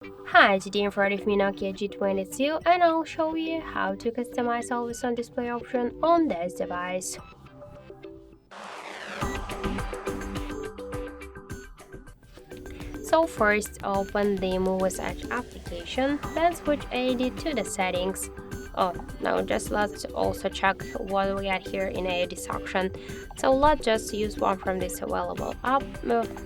Hi, today in front of me Nokia G22 and I'll show you how to customize always on display option on this device. So first open the Moviz Edge application, then switch AOD to the settings. Oh, now just let's also check what we got here in AOD section. So let's just use one from this available app.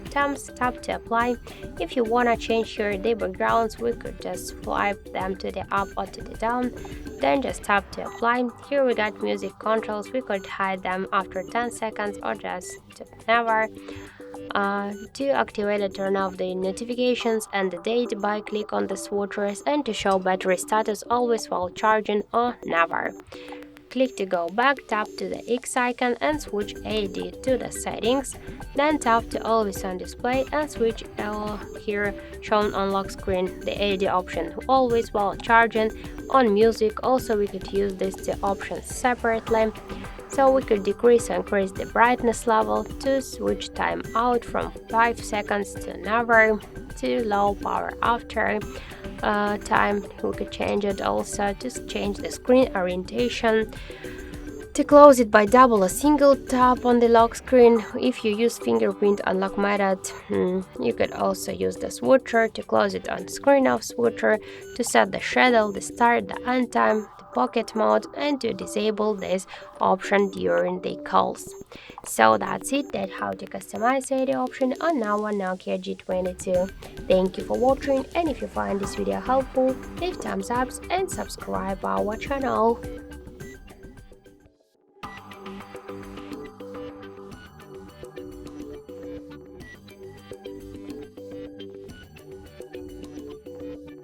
Tap to apply. If you wanna change here the backgrounds, we could just swipe them to the up or to the down. Then just tap to apply. Here we got music controls. We could hide them after 10 seconds or just never. To activate and turn off the notifications and the date by click on the switches, and to show battery status always while charging or never. Click to go back, tap to the X icon and switch AOD to the settings, then tap to always on display and switch here shown on lock screen the AOD option always while charging. On music also we could use these two options separately. So we could decrease or increase the brightness level, to switch time out from 5 seconds to never, to low power after time. We could change it also to change the screen orientation, to close it by double or single tap on the lock screen. If you use fingerprint unlock method, you could also use the switcher to close it on screen of switcher, to set the shadow, the start, the end time, the pocket mode, and to disable this option during the calls. So that's it, that's how to customize the option on our Nokia G22. Thank you for watching, and if you find this video helpful, leave thumbs up and subscribe our channel.